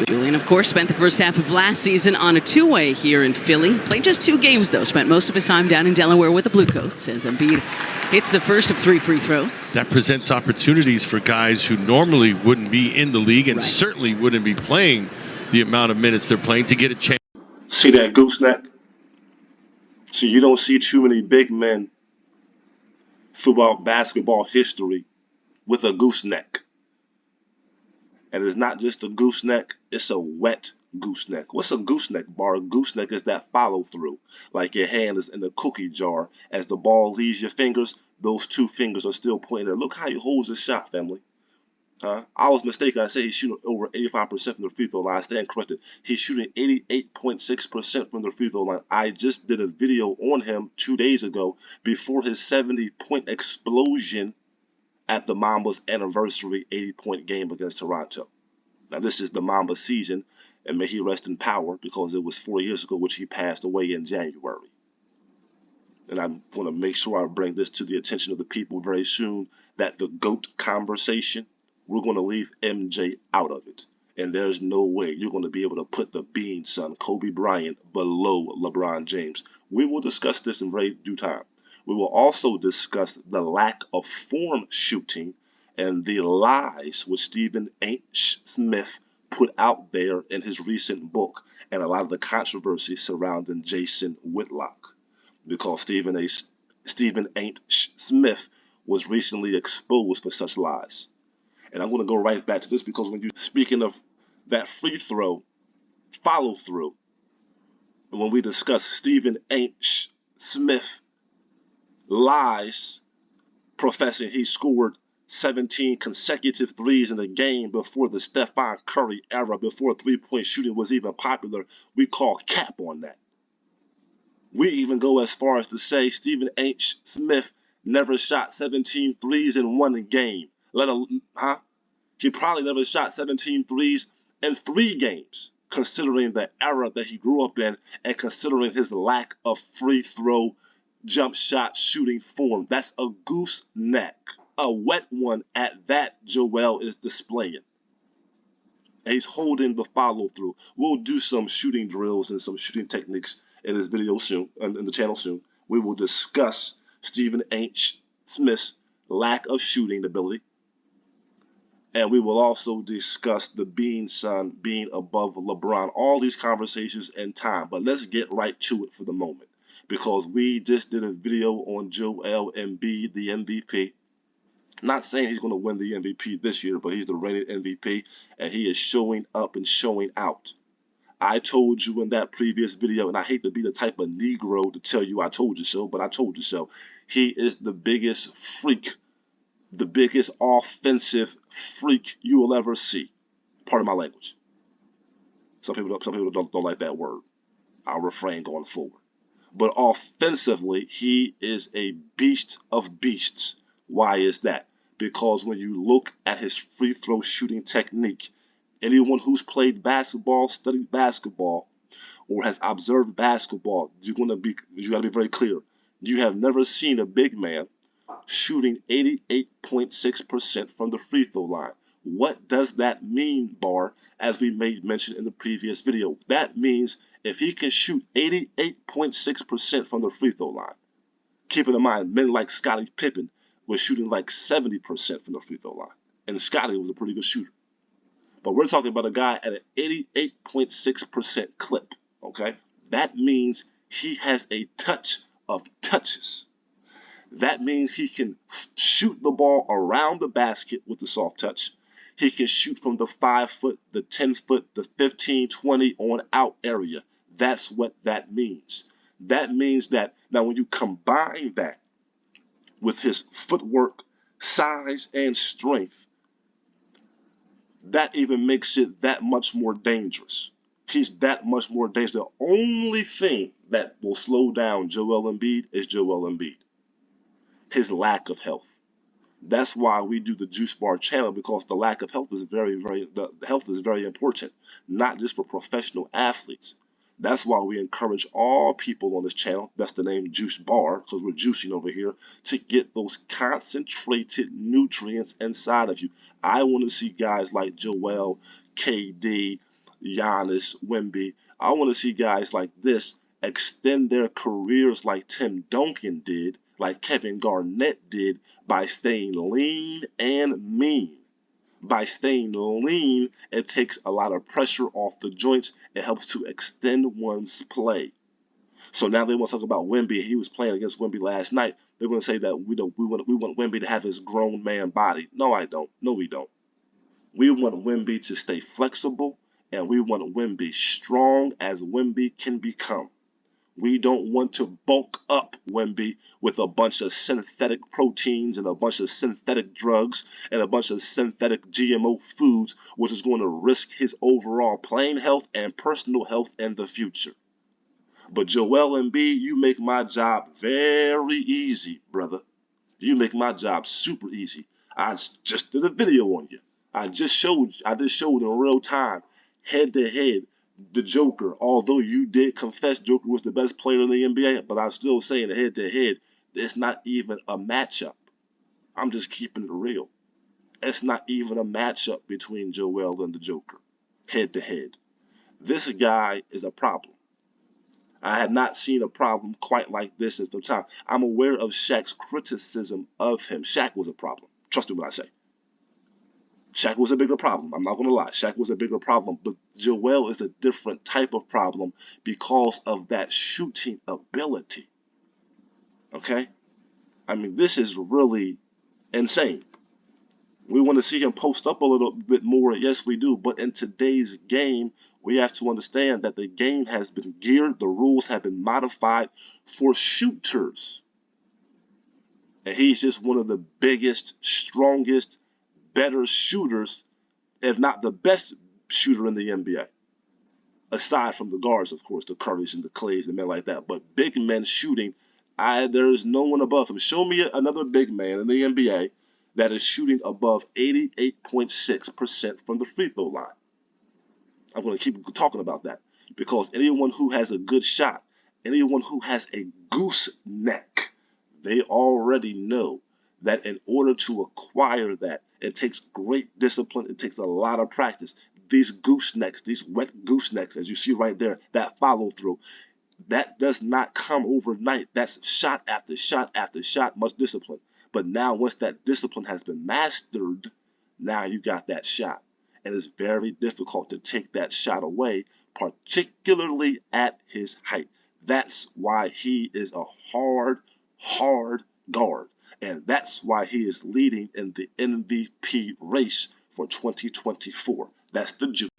Julian, of course, spent the first half of last season on a two-way here in Philly. Played just 2 games, though. Spent most of his time down in Delaware with the Bluecoats as Embiid hits the first of 3 free throws. That presents opportunities for guys who normally wouldn't be in the league and certainly wouldn't be playing the amount of minutes they're playing to get a chance. See that gooseneck? See, you don't see too many big men throughout basketball history with a gooseneck. And it's not just a gooseneck, it's a wet gooseneck. What's a gooseneck, Bar? A gooseneck is that follow through. Like your hand is in the cookie jar. As the ball leaves your fingers, those 2 fingers are still pointing there. Look how he holds his shot, family. I was mistaken. I said he's shooting over 85% from the free throw line. I stand corrected. He's shooting 88.6% from the free throw line. I just did a video on him 2 days ago before his 70-point explosion at the Mamba's anniversary 80-point game against Toronto. Now, this is the Mamba season, and may he rest in power because it was 4 years ago, which he passed away in January. And I want to make sure I bring this to the attention of the people very soon, that the GOAT conversation, we're going to leave MJ out of it. And there's no way you're going to be able to put the Bean son, Kobe Bryant, below LeBron James. We will discuss this in very due time. We will also discuss the lack of form shooting and the lies which Stephen H. Smith put out there in his recent book, and a lot of the controversy surrounding Jason Whitlock, because Stephen H. Smith was recently exposed for such lies. And I'm going to go right back to this because when you're speaking of that free throw follow through, and when we discuss Stephen H. Smith lies professing he scored 17 consecutive threes in a game before the Stephen Curry era, before three-point shooting was even popular, we call cap on that. We even go as far as to say Stephen H. Smith never shot 17 threes in one game. He probably never shot 17 threes in 3 games, considering the era that he grew up in and considering his lack of free throw jump shot shooting form. That's a gooseneck, a wet one at that. Joel is displaying. And he's holding the follow through. We'll do some shooting drills and some shooting techniques in this video soon, in the channel soon. We will discuss Stephen H. Smith's lack of shooting ability. And we will also discuss the Bean son being above LeBron. All these conversations in time. But let's get right to it for the moment, because we just did a video on Joel Embiid, the MVP. Not saying he's going to win the MVP this year, but he's the reigning MVP, and he is showing up and showing out. I told you in that previous video, and I hate to be the type of Negro to tell you I told you so, but I told you so. He is the biggest freak, the biggest offensive freak you will ever see. Pardon my language. Some people don't like that word. I'll refrain going forward. But offensively, he is a beast of beasts. Why is that? Because when you look at his free throw shooting technique, anyone who's played basketball, studied basketball, or has observed basketball, you got to be very clear. You have never seen a big man shooting 88.6% from the free throw line. What does that mean, Bar? As we made mention in the previous video, that means if he can shoot 88.6% from the free throw line, keeping in mind men like Scottie Pippen was shooting like 70% from the free throw line, and Scottie was a pretty good shooter. But we're talking about a guy at an 88.6% clip, okay? That means he has a touch of touches. That means he can shoot the ball around the basket with the soft touch. He can shoot from the 5-foot, the 10-foot, the 15, 20 on out area. That's what that means. That means that now when you combine that with his footwork, size, and strength, that even makes it that much more dangerous. He's that much more dangerous. The only thing that will slow down Joel Embiid is Joel Embiid. His lack of health. That's why we do the Juice Bar channel, because the lack of health is the health is very important, not just for professional athletes. That's why we encourage all people on this channel, that's the name Juice Bar, because we're juicing over here, to get those concentrated nutrients inside of you. I want to see guys like Joel, KD, Giannis, Wemby. I want to see guys like this extend their careers like Tim Duncan did, like Kevin Garnett did, by staying lean and mean. By staying lean, it takes a lot of pressure off the joints. It helps to extend one's play. So now they want to talk about Wemby. He was playing against Wemby last night. They're going to say that we want Wemby to have his grown man body. No, I don't. No, we don't. We want Wemby to stay flexible, and we want Wemby strong as Wemby can become. We don't want to bulk up Wemby with a bunch of synthetic proteins and a bunch of synthetic drugs and a bunch of synthetic GMO foods, which is going to risk his overall playing health and personal health in the future. But Joel Embiid, you make my job very easy, brother. You make my job super easy. I just did a video on you. I just showed in real time, head to head, the Joker. Although you did confess Joker was the best player in the NBA, but I'm still saying head to head, it's not even a matchup. I'm just keeping it real. It's not even a matchup between Joel and the Joker, head to head. This guy is a problem. I have not seen a problem quite like this in some time. I'm aware of Shaq's criticism of him. Shaq was a problem. Trust me when I say. Shaq was a bigger problem. I'm not going to lie. Shaq was a bigger problem. But Joel is a different type of problem because of that shooting ability. Okay? I mean, this is really insane. We want to see him post up a little bit more. Yes, we do. But in today's game, we have to understand that the game has been geared, the rules have been modified for shooters. And he's just one of the biggest, strongest, better shooters, if not the best shooter in the NBA. Aside from the guards, of course, the Currys and the Clays and men like that. But big men shooting, there's no one above him. Show me another big man in the NBA that is shooting above 88.6% from the free throw line. I'm going to keep talking about that because anyone who has a good shot, anyone who has a gooseneck, they already know that in order to acquire that, it takes great discipline. It takes a lot of practice. These goosenecks, these wet goosenecks, as you see right there, that follow through, that does not come overnight. That's shot after shot after shot, much discipline. But now once that discipline has been mastered, now you got that shot. And it's very difficult to take that shot away, particularly at his height. That's why he is a hard guard. And that's why he is leading in the MVP race for 2024. That's the juice.